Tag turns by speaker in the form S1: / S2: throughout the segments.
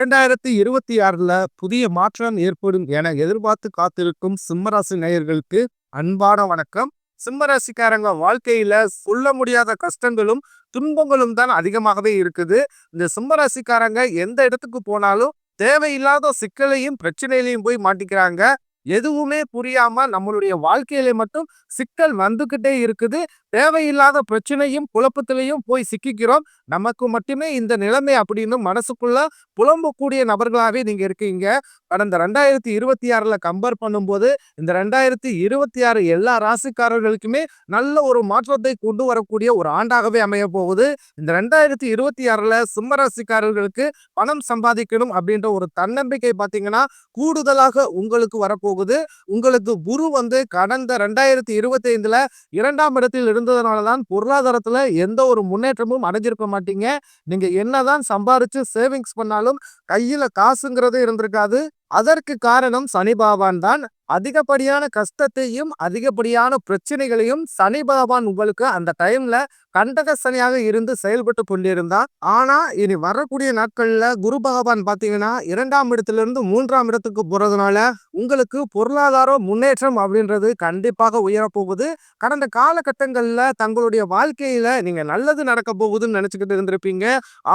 S1: 2026ல புதிய மாற்றம் ஏற்படும் என எதிர்பார்த்து காத்திருக்கும் சிம்மராசி நேயர்களுக்கு அன்பான வணக்கம். சிம்மராசிக்காரங்க வாழ்க்கையில சொல்ல முடியாத கஷ்டங்களும் துன்பங்களும் தான் அதிகமாகவே இருக்குது. இந்த சிம்மராசிக்காரங்க எந்த இடத்துக்கு போனாலும் தேவையில்லாத சிக்கலையும் பிரச்சனையிலையும் போய் மாட்டிக்கிறாங்க. எதுவுமே புரியாம நம்மளுடைய வாழ்க்கையில மட்டும் சிக்கல் வந்துகிட்டே இருக்குது. தேவையில்லாத பிரச்சனையும் குழப்பத்திலையும் போய் சிக்கிக்கிறோம். நமக்கு மட்டுமே இந்த நிலைமை அப்படின்னு மனசுக்குள்ள புலம்பக்கூடிய நபர்களாவே நீங்க இருக்கீங்க. கடந்த 2026ல கம்பேர் பண்ணும்போது இந்த 2026 எல்லா ராசிக்காரர்களுக்குமே நல்ல ஒரு மாற்றத்தை கொண்டு வரக்கூடிய ஒரு ஆண்டாகவே அமைய போகுது. இந்த 2026ல சிம்ம ராசிக்காரர்களுக்கு பணம் சம்பாதிக்கணும் அப்படின்ற ஒரு தன்னம்பிக்கை பார்த்தீங்கன்னா கூடுதலாக உங்களுக்கு வரப்போகுது. உங்களுக்கு குரு கடந்த 2025ல 2ஆம் இடத்தில் இருந்ததுனாலதான் பொருளாதாரத்துல எந்த ஒரு முன்னேற்றமும் அடைஞ்சிருக்க மாட்டீங்க. நீங்க என்னதான் சம்பாரிச்சு சேவிங்ஸ் பண்ணாலும் கையில காசுங்கிறது இருந்திருக்காது. அதற்கு காரணம் சனி பகவான் தான். அதிகப்படியான கஷ்டத்தையும் அதிகப்படியான பிரச்சனைகளையும் சனி பகவான் உங்களுக்கு அந்த டைம்ல கண்டக சனியாக இருந்து செயல்பட்டு கொண்டிருந்தார். ஆனா இனி வரக்கூடிய நாட்கள்ல குரு பகவான் பாத்தீங்கன்னா 2ஆம் இடத்திலிருந்து 3ஆம் இடத்துக்கு போறதுனால உங்களுக்கு பொருளாதார முன்னேற்றம் அப்படின்றது கண்டிப்பாக உயரப்போகுது. கடந்த காலகட்டங்கள்ல தங்களுடைய வாழ்க்கையில நீங்க நல்லது நடக்க போகுதுன்னு நினைச்சுக்கிட்டு இருந்திருப்பீங்க.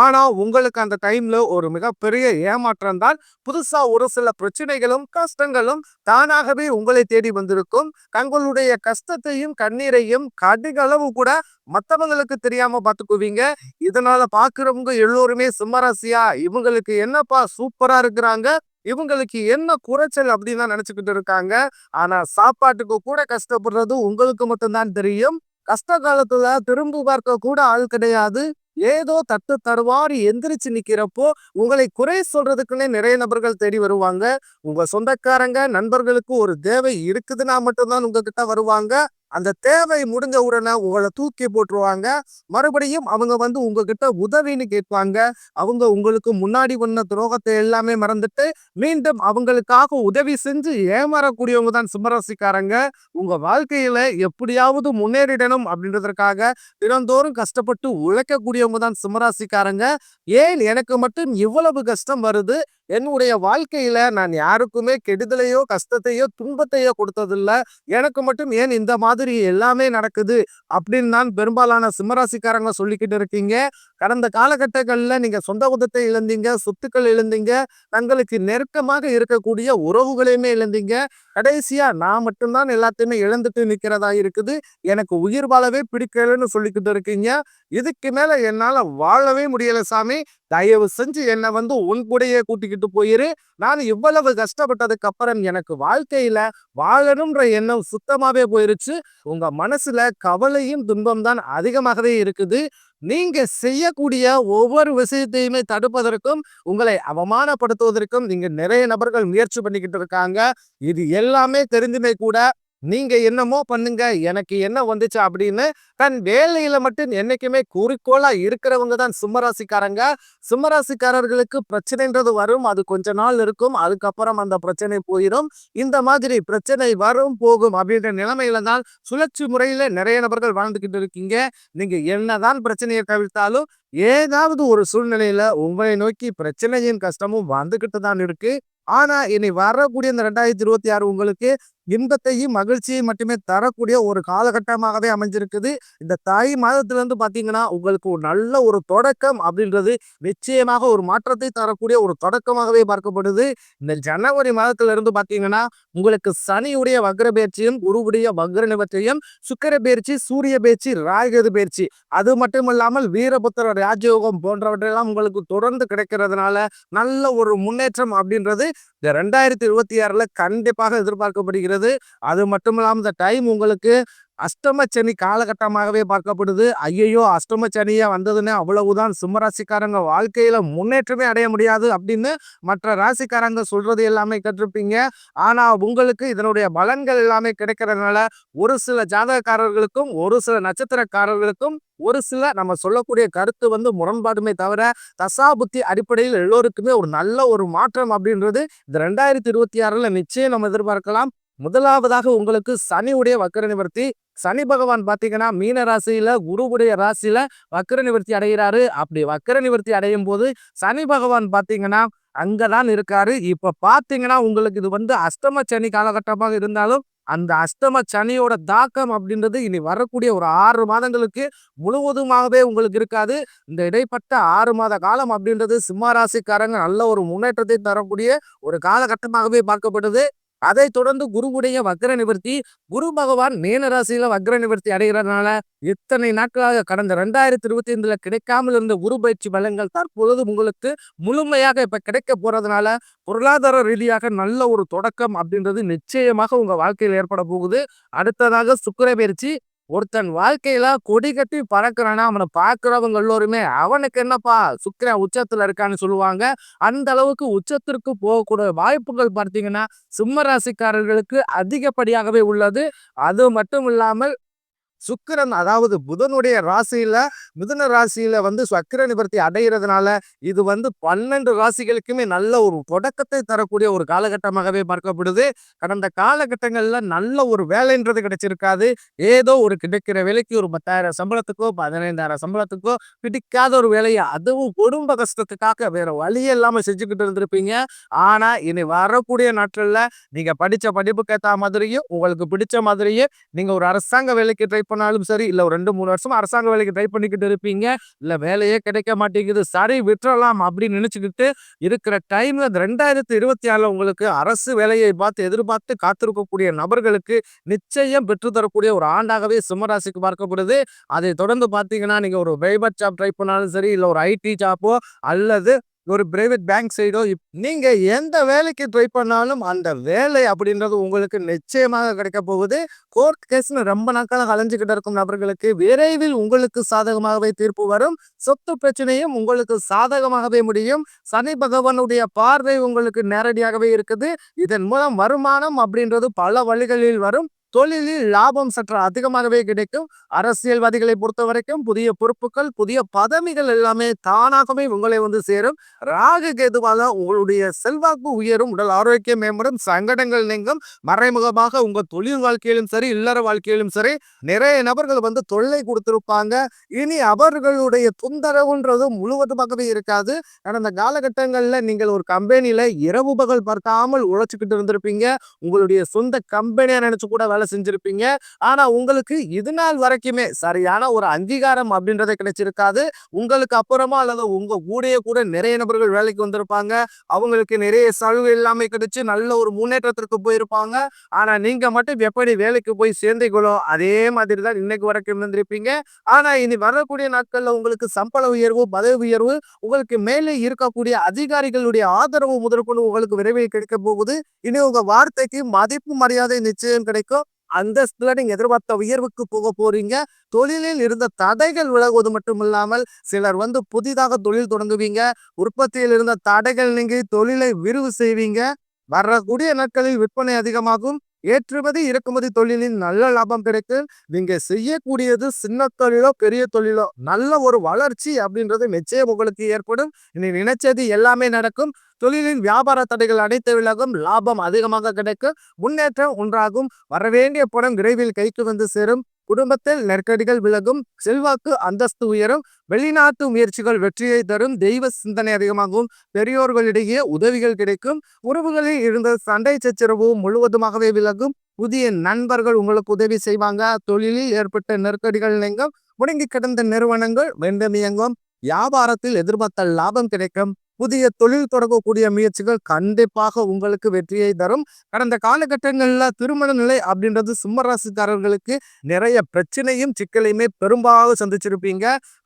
S1: ஆனா உங்களுக்கு அந்த டைம்ல ஒரு மிகப்பெரிய ஏமாற்றம் தான். புதுசா ஒரு சில பிரச்சனைகளும் கஷ்டங்களும் தானாகவே உங்களை தேடி வந்திருக்கும். தங்களுடைய கஷ்டத்தையும் கண்ணீரையும் கடுகளவு கூட மத்தவங்களுக்கு தெரியாம பாத்துக்குவீங்க. இதனால பாக்குறவங்க எல்லோருமே சிம்மராசியா இவங்களுக்கு என்னப்பா சூப்பரா இருக்கிறாங்க, இவங்களுக்கு என்ன குறைச்சல் அப்படின்னு தான் நினைச்சுக்கிட்டு இருக்காங்க. ஆனா சாப்பாட்டுக்கு கூட கஷ்டப்படுறது உங்களுக்கு மட்டும்தான் தெரியும். கஷ்ட காலத்துல திரும்பி பார்க்க கூட ஆள் கிடையாது. ஏதோ தட்டு தடுமாறி எந்திரிச்சு நிக்கிறப்போ உங்களை குறை சொல்றதுக்குன்னே நிறைய நபர்கள் தேடி வருவாங்க. உங்க சொந்தக்காரங்க நண்பர்களுக்கு ஒரு தேவை இருக்குதுன்னா மட்டும்தான் உங்ககிட்ட வருவாங்க. அந்த தேவை முடிஞ்ச உடனே உங்களை தூக்கி போட்டுருவாங்க. மறுபடியும் அவங்க உங்ககிட்ட உதவின்னு கேட்பாங்க. அவங்க உங்களுக்கு முன்னாடி பண்ண துரோகத்தை எல்லாமே மறந்துட்டு மீண்டும் அவங்களுக்காக உதவி செஞ்சு ஏமாறக்கூடியவங்க தான் சிம்மராசிக்காரங்க. உங்க வாழ்க்கையில எப்படியாவது முன்னேறிடணும் அப்படின்றதற்காக தினந்தோறும் கஷ்டப்பட்டு உழைக்கக்கூடியவங்க தான் சிம்மராசிக்காரங்க. ஏன் எனக்கு மட்டும் இவ்வளவு கஷ்டம் வருது, என்னுடைய வாழ்க்கையில நான் யாருக்குமே கெடுதலையோ கஷ்டத்தையோ துன்பத்தையோ கொடுத்ததில்ல, எனக்கு மட்டும் ஏன் இந்த மாதிரி எல்லாமே நடக்குது அப்படின்னு தான் பெரும்பாலான சிம்மராசிக்காரங்க சொல்லிக்கிட்டு இருக்கீங்க. கடந்த காலகட்டங்கள்ல நீங்க சொந்த பந்தத்தை இழந்தீங்க, சொத்துக்கள் இழந்தீங்க, தங்களுக்கு நெருக்கமாக இருக்கக்கூடிய உறவுகளையுமே இழந்தீங்க. கடைசியா நான் மட்டும்தான் எல்லாத்தையுமே இழந்துட்டு நிக்கிறதா இருக்குது, எனக்கு உயிர் வாழவே பிடிக்கலன்னு சொல்லிக்கிட்டு இருக்கீங்க. இதுக்கு மேல என்னால வாழவே முடியல சாமி, தயவு செஞ்சு என்னை உன் கூடயே கூட்டிக்கிட்டு போயிரு. நான் இவ்வளவு கஷ்டப்பட்டதுக்கு அப்புறம் எனக்கு வாழ்க்கையில வாழணும்ன்ற எண்ணம் சுத்தமாவே போயிருச்சு. உங்க மனசுல கவலையும் துன்பம் தான் அதிகமாகவே இருக்குது. நீங்க செய்யக்கூடிய ஒவ்வொரு விஷயத்தையுமே தடுப்பதற்கும் உங்களை அவமானப்படுத்துவதற்கும் நீங்க நிறைய நபர்கள் முயற்சி பண்ணிக்கிட்டு இருக்காங்க. இது எல்லாமே தெரிஞ்சுமே கூட நீங்க என்னமோ பண்ணுங்க, எனக்கு என்ன வந்துச்சு அப்படின்னு தன் வேலையில மட்டும் என்னைக்குமே குறிக்கோளா இருக்கிறவங்க தான் சிம்மராசிக்காரங்க. சிம்மராசிக்காரர்களுக்கு பிரச்சனைன்றது வரும், அது கொஞ்ச நாள் இருக்கும், அதுக்கப்புறம் அந்த பிரச்சனை போயிடும். இந்த மாதிரி பிரச்சனை வரும் போகும் அப்படின்ற நிலைமையில தான் சுழற்சி முறையில நிறைய நபர்கள் வாழ்ந்துகிட்டு இருக்கீங்க. நீங்க என்னதான் பிரச்சனையை கவிழ்த்தாலும் ஏதாவது ஒரு சூழ்நிலையில உங்களை நோக்கி பிரச்சனையின் கஷ்டமும் வந்துகிட்டு தான் இருக்கு. ஆனா இனி வரக்கூடிய இந்த 2026 உங்களுக்கு இன்பத்தையும் மகிழ்ச்சியையும் மட்டுமே தரக்கூடிய ஒரு காலகட்டமாகவே அமைஞ்சிருக்குது. இந்த தை மாதத்துல இருந்து பாத்தீங்கன்னா உங்களுக்கு ஒரு நல்ல ஒரு தொடக்கம் அப்படின்றது நிச்சயமாக ஒரு மாற்றத்தை தரக்கூடிய ஒரு தொடக்கமாகவே பார்க்கப்படுது. இந்த ஜனவரி மாதத்துல இருந்து பாத்தீங்கன்னா உங்களுக்கு சனியுடைய வக்ர பயிற்சியும் குருவுடைய வக்ர நிவர்த்தியும் சுக்கிர பயிற்சி சூரிய பயிற்சி ராகு பயிற்சி அது மட்டும் இல்லாமல் வீரபுத்திர ராஜயோகம் போன்றவற்றெல்லாம் உங்களுக்கு தொடர்ந்து கிடைக்கிறதுனால நல்ல ஒரு முன்னேற்றம் அப்படின்றது இந்த 2026ல கண்டிப்பாக எதிர்பார்க்கப்படுகிறது. அது மட்டும் இல்லாம இந்த டைம் உங்களுக்கு அஷ்டம சனி காலகட்டமாகவே பார்க்கப்படுது. ஐயையோ, அஷ்டம சனியா வந்ததுன்னு அவ்வளவுதான், சிம்மராசிக்காரங்க வாழ்க்கையில முன்னேற்றமே அடைய முடியாது அப்படின்னு மற்ற ராசிக்காரங்க சொல்றது எல்லாமே கேட்டிருப்பீங்க. ஆனா உங்களுக்கு இதனுடைய பலன்கள் எல்லாமே கிடைக்கிறதுனால ஒரு சில ஜாதகக்காரர்களுக்கும் ஒரு சில நட்சத்திரக்காரர்களுக்கும் ஒரு சில நம்ம சொல்லக்கூடிய கருத்து முரண்பாடுமே தவிர தசாபுத்தி அடிப்படையில் எல்லோருக்குமே ஒரு நல்ல ஒரு மாற்றம் அப்படின்றது இந்த 2026ல நிச்சயம் நம்ம எதிர்பார்க்கலாம். முதலாவதாக உங்களுக்கு சனியுடைய வக்கர நிவர்த்தி. சனி பகவான் பாத்தீங்கன்னா மீன ராசியில குருவுடைய ராசியில வக்கர நிவர்த்தி அடைகிறாரு. அப்படி வக்கர நிவர்த்தி அடையும் போது சனி பகவான் பாத்தீங்கன்னா அங்கதான் இருக்காரு. இப்ப பார்த்தீங்கன்னா, உங்களுக்கு இது வந்து அஷ்டம சனி காலகட்டமாக இருந்தாலும், அந்த அஷ்டம சனியோட தாக்கம் அப்படின்றது இனி வரக்கூடிய ஒரு 6 மாதங்களுக்கு முழுவதுமாகவே உங்களுக்கு இருக்காது. இந்த இடைப்பட்ட 6 மாத காலம் அப்படின்றது சிம்ம ராசிக்காரங்க நல்ல ஒரு முன்னேற்றத்தை தரக்கூடிய ஒரு காலகட்டமாகவே பார்க்கப்படுது. அதைத் தொடர்ந்து குருவுடைய வக்ர நிவர்த்தி, குரு பகவான் மீன ராசியில வக்ர நிவர்த்தி அடைகிறதுனால, இத்தனை நாட்களாக கடந்த 2025ல கிடைக்காமல் இருந்த குரு பயிற்சி பலன்கள் தற்பொழுது உங்களுக்கு முழுமையாக இப்ப கிடைக்க போறதுனால, பொருளாதார ரீதியாக நல்ல ஒரு தொடக்கம் அப்படின்றது நிச்சயமாக உங்க வாழ்க்கையில் ஏற்பட போகுது. அடுத்ததாக சுக்கிர பயிற்சி. ஒருத்தன் வாழ்க்கையில கொடி கட்டி பறக்குறானா, அவனை பார்க்கிறவங்க எல்லோருமே அவனுக்கு என்னப்பா சுக்கிரன் உச்சத்துல இருக்கான்னு சொல்லுவாங்க. அந்த அளவுக்கு உச்சத்திற்கு போகக்கூடிய வாய்ப்புகள் பார்த்தீங்கன்னா, சிம்ம ராசிக்காரர்களுக்கு அதிகப்படியாகவே உள்ளது. அது மட்டும் இல்லாமல் சுக்கிரன் அதாவது புதனுடைய ராசியில மிதுன ராசியில வந்து சக்கிர நிவர்த்தி அடைகிறதுனால இது வந்து 12 ராசிகளுக்குமே நல்ல ஒரு தொடக்கத்தை தரக்கூடிய ஒரு காலகட்டமாகவே பார்க்கப்படுது. கடந்த காலகட்டங்கள்ல நல்ல ஒரு வேலைன்றது கிடைச்சிருக்காது. ஏதோ ஒரு கிடைக்கிற வேலைக்கு ஒரு 10,000 சம்பளத்துக்கோ 15,000 சம்பளத்துக்கோ பிடிக்காத ஒரு வேலையை அதுவும் குடும்ப கஷ்டத்துக்காக வேற வழியே இல்லாம செஞ்சுக்கிட்டு இருந்திருப்பீங்க. ஆனா இனி வரக்கூடிய நாட்கள்ல நீங்க படிச்ச படிப்புக்கு ஏத்த மாதிரியும் உங்களுக்கு பிடிச்ச மாதிரியும் நீங்க ஒரு அரசாங்க வேலைக்கு ட்ரை பண்ணாலும் சரி, இல்ல ஒரு 2, 3 வருஷமா அரசாங்க வேலைக்கு ட்ரை பண்ணிக்கிட்டு இருப்பீங்க. இல்ல வேலையே கிடைக்க மாட்டேங்குது. சரி விட்டுறலாம் அப்படின்னு நினைச்சுக்கிட்டு இருக்கிற டைம்ல இந்த 2026ல உங்களுக்கு அரசு வேலையை பார்த்து எதிர்பார்த்து காத்திருக்கக்கூடிய நபர்களுக்கு நிச்சயம் பெற்று தரக்கூடிய ஒரு ஆண்டாகவே சிம்மராசிக்கு பார்க்கப்படுது. அதை தொடர்ந்து பார்த்தீங்கன்னா, நீங்க ஒரு பிரைவேட் ஜாப் ட்ரை பண்ணாலும் சரி, இல்ல ஒரு ஐடி ஜாப்போ அல்லது ஒரு பிரைவேட் பேங்க் சைடோ நீங்க எந்த வேலைக்கு ட்ரை பண்ணாலும் அந்த வேலை அப்படின்றது உங்களுக்கு நிச்சயமாக கிடைக்க போகுது. கோர்ட் கேஸ்ன்னு ரொம்ப நாட்களா அலைஞ்சுகிட்டு இருக்கும் நபர்களுக்கு விரைவில் உங்களுக்கு சாதகமாகவே தீர்ப்பு வரும். சொத்து பிரச்சனையும் உங்களுக்கு சாதகமாகவே முடியும். சனி பகவானுடைய பார்வை உங்களுக்கு நேரடியாகவே இருக்குது. இதன் மூலம் வருமானம் அப்படின்றது பல வழிகளில் வரும். தொழிலில் லாபம் சற்று அதிகமாகவே கிடைக்கும். அரசியல்வாதிகளை பொறுத்த வரைக்கும் புதிய பொறுப்புகள், புதிய பதவிகள் எல்லாமே தானாகவே உங்களை வந்து சேரும். ராகு கேதுவால உங்களுடைய செல்வாக்கு உயரும், உடல் ஆரோக்கியம் மேம்படும், சங்கடங்கள் நீங்கும். மறைமுகமாக உங்க தொழில் வாழ்க்கையிலும் சரி, இல்லற வாழ்க்கையிலும் சரி, நிறைய நபர்கள் வந்து தொல்லை கொடுத்திருப்பாங்க. இனி அவர்களுடைய தொந்தரவுன்றது முழுவதுமாகவே இருக்காது. கடந்த காலகட்டங்கள்ல நீங்கள் ஒரு கம்பெனியில இரவு பகல் பார்க்காமல் உழைச்சுக்கிட்டு இருந்திருப்பீங்க. உங்களுடைய சொந்த கம்பெனியா நினைச்சு கூட வேலை செஞ்சிருப்பீங்க. ஆனா உங்களுக்கு இது நாள் வரைக்குமே சரியான ஒரு அங்கீகாரம் அப்படின்றதே கிடைச்சிருக்காது. உங்களுக்கு அப்புறமா அல்லது உங்க கூடயே கூட நிறைய நபர்கள் வேலைக்கு வந்திருப்பாங்க. அவங்களுக்கு நிறைய சலுகை எல்லாமே கிடைச்சு நல்ல ஒரு முன்னேற்றத்திற்கு போயிருப்பாங்க. ஆனா நீங்க மட்டும் எப்படி வேலைக்கு போய் சேர்ந்தீங்களோ அதே மாதிரி தான் இன்னைக்கு வரைக்கும் இருந்திருப்பீங்க. ஆனா இனி வரக்கூடிய நாட்கள்ல உங்களுக்கு சம்பள உயர்வு, பதவி உயர்வு, உங்களுக்கு மேலே இருக்கக்கூடிய அதிகாரிகளுடைய ஆதரவு முதற்கொண்டு உங்களுக்கு விரைவில் கிடைக்க போகுது. இனி உங்க வார்த்தைக்கு மதிப்பு மரியாதை நிச்சயம் கிடைக்கும். அந்தஸ்துல நீங்க எதிர்பார்த்த உயர்வுக்கு போக போறீங்க. தொழிலில் இருந்த தடைகள் விலகுவது மட்டும் இல்லாமல் சிலர் வந்து புதிதாக தொழில் தொடங்குவீங்க. உற்பத்தியில் இருந்த தடைகள் நீங்கி தொழிலை விரிவு செய்வீங்க. வரக்கூடிய நாட்களில் விற்பனை அதிகமாகும். ஏற்றுமதி இறக்குமதி தொழிலில் நல்ல லாபம் கிடைக்கும். நீங்க செய்யக்கூடியது சின்ன தொழிலோ பெரிய தொழிலோ நல்ல ஒரு வளர்ச்சி அப்படின்றது நிச்சயம் உங்களுக்கு ஏற்படும். இனி நினைச்சது எல்லாமே நடக்கும். தொழிலின் வியாபார தடைகள் அனைத்து விலகும். லாபம் அதிகமாக கிடைக்கும். முன்னேற்றம் உண்டாகும். வரவேண்டிய பணம் விரைவில் கைக்கு வந்து சேரும். குடும்பத்தில் நெருக்கடிகள் விலகும். செல்வாக்கு அந்தஸ்து உயரும். வெளிநாட்டு முயற்சிகள் வெற்றியை தரும். தெய்வ சிந்தனை அதிகமாகும். பெரியோர்களிடையே உதவிகள் கிடைக்கும். உறவுகளில் இருந்த சண்டை சச்சரவு முழுவதுமாகவே விலகும். புதிய நண்பர்கள் உங்களுக்கு உதவி செய்வாங்க. தொழிலில் ஏற்பட்ட நெருக்கடிகள் நீங்கும். முடங்கி கிடந்த நிறுவனங்கள் மீண்டும் இயங்கும். வியாபாரத்தில் எதிர்பார்த்த லாபம் கிடைக்கும். புதிய தொழில் தொடங்கக்கூடிய முயற்சிகள் கண்டிப்பாக உங்களுக்கு வெற்றியை தரும். கடந்த காலகட்டங்கள்ல திருமண நிலை அப்படின்றது சிம்மராசிக்காரர்களுக்கு நிறைய பிரச்சனையும் சிக்கலையுமே பெரும்பாலும் சந்திச்சிருப்பீங்க.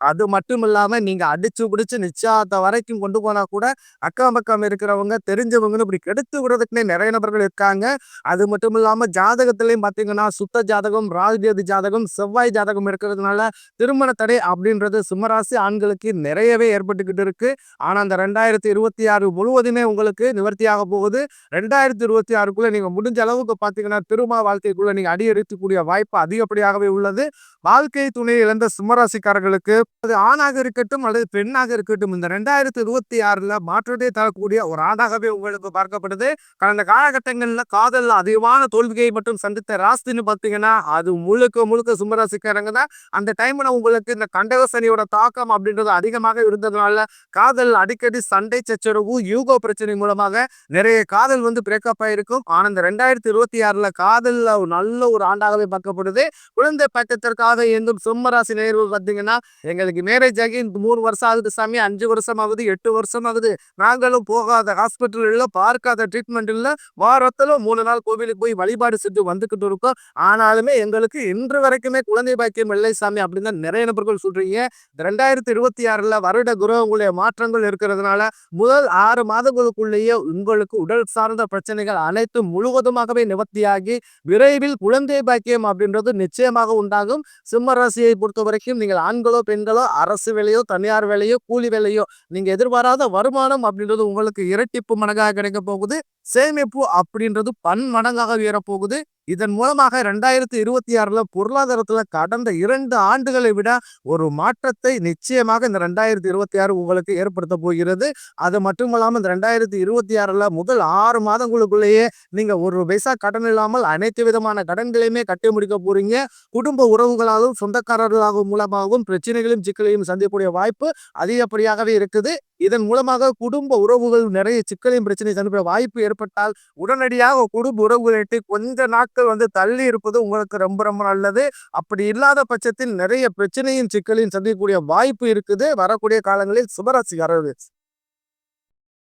S1: அது மட்டும் இல்லாம நீங்க அடிச்சு பிடிச்சு நிச்சயத்தை வரைக்கும் கொண்டு போனா கூட அக்கம் பக்கம் இருக்கிறவங்க தெரிஞ்சவங்கன்னு இப்படி கெடுத்து விடுறதுக்குன்னே நிறைய நபர்கள் இருக்காங்க. அது மட்டும் இல்லாம ஜாதகத்திலையும் பார்த்தீங்கன்னா சுத்த ஜாதகம், ராஜ்யோதி ஜாதகம், செவ்வாய் ஜாதகம் இருக்கிறதுனால திருமண தடை அப்படின்றது சிம்மராசி ஆண்களுக்கு நிறையவே ஏற்பட்டுக்கிட்டு இருக்கு. ஆனா அந்த 2026 முழுவதுமே உங்களுக்கு நிவர்த்தியாக போகுது. 2026க்குள்ள நீங்க முடிஞ்ச அளவுக்கு பார்த்தீங்கன்னா திருமண வாழ்க்கைக்குள்ள நீங்க அடியெடுக்கக்கூடிய வாய்ப்பு அதிகப்படியாகவே உள்ளது. வாழ்க்கை துணை இழந்த சிம்மராசிக்காரர்களுக்கு அது ஆணாக இருக்கட்டும் அல்லது பெண்ணாக இருக்கட்டும் இந்த 2026ல மாற்றத்தை தரக்கூடிய ஒரு ஆண்டாகவே உங்களுக்கு பார்க்கப்படுது. கடந்த காலகட்டங்கள்ல காதல்ல அதிகமான தோல்வியை மட்டும் சந்தித்த ராசின்னு பார்த்தீங்கன்னா அது முழுக்க முழுக்க சிம்மராசிக்காரங்க தான். அந்த டைம்ல உங்களுக்கு இந்த கண்டக சனியோட தாக்கம் அப்படின்றது அதிகமாக இருந்ததுனால காதல் அடிக்கடி சண்டை சச்சரவு யூகோ பிரச்சனை மூலமாக நிறைய காதல் வந்து பிரேக்கப் ஆயிருக்கும். ஆனா இந்த 2026ல காதல்ல நல்ல ஒரு ஆண்டாகவே பார்க்கப்படுது. குழந்தை பக்கத்திற்காக எங்கும் சிம்மராசி நேயர்கள் பார்த்தீங்கன்னா, எங்களுக்கு மேரேஜ் ஆகி 3 வருஷம் ஆகுது சாமி, 5 வருஷம் ஆகுது, 8 வருஷம் ஆகுது. நாங்களும் போகாத ஹாஸ்பிட்டல் இல்ல, பார்க்காத ட்ரீட்மெண்ட் இல்ல. வாரத்துல 3 நாள் கோவிலுக்கு போய் வழிபாடு செஞ்சு வந்துகிட்டு இருக்கோம். ஆனாலுமே எங்களுக்கு இன்று வரைக்குமே குழந்தை பாக்கியம் இல்லை சாமி அப்படின்னு தான் நிறைய நபர்கள் சொல்றீங்க. 2026ல வருட கிரகங்களுடைய மாற்றங்கள் இருக்கிறதுனால முதல் 6 மாதங்களுக்குள்ளேயே உங்களுக்கு உடல் சார்ந்த பிரச்சனைகள் அனைத்தும் முழுவதுமாகவே நிவர்த்தியாகி விரைவில் குழந்தை பாக்கியம் அப்படின்றது நிச்சயமாக உண்டாகும். சிம்ம ராசியை பொறுத்த வரைக்கும் நீங்கள் ஆண்களோ பெண்களோ அரசு வேலையோ தனியார் வேலையோ கூலி வேலையோ நீங்க எதிர்பாராத வருமானம் அப்படின்றது உங்களுக்கு இரட்டிப்பு மடங்காக கிடைக்க போகுது. சேமிப்பு அப்படின்றது பன்மடங்காக உயரப்போகுது. இதன் மூலமாக 2026ல பொருளாதாரத்துல கடந்த 2 ஆண்டுகளை விட ஒரு மாற்றத்தை நிச்சயமாக இந்த 2026 உங்களுக்கு ஏற்படுத்த போகிறது. அது மட்டுமல்லாமல் இந்த 2026ல முதல் 6 மாதங்களுக்குள்ளேயே நீங்க ஒரு பைசா கடன் இல்லாமல் அனைத்து விதமான கடன்களையுமே கட்டி முடிக்க போறீங்க. குடும்ப உறவுகளாலும் சொந்தக்காரர்களாகவும் மூலமாகவும் பிரச்சனைகளையும் சிக்கலையும் சந்திக்கக்கூடிய வாய்ப்பு அதிகப்படியாகவே இருக்குது. இதன் மூலமாக குடும்ப உறவுகள் நிறைய சிக்கலையும் பிரச்சனை சந்திக்க வாய்ப்பு ஏற்பட்டால் உடனடியாக குடும்ப உறவுகளை கொஞ்ச நாட்கள் வந்து தள்ளி இருப்பது உங்களுக்கு ரொம்ப ரொம்ப நல்லது. அப்படி இல்லாத பட்சத்தில் நிறைய பிரச்சனையும் சிக்கலையும் சந்திக்கக்கூடிய வாய்ப்பு இருக்குது வரக்கூடிய காலங்களில். சுபராசிக்காரர்கள்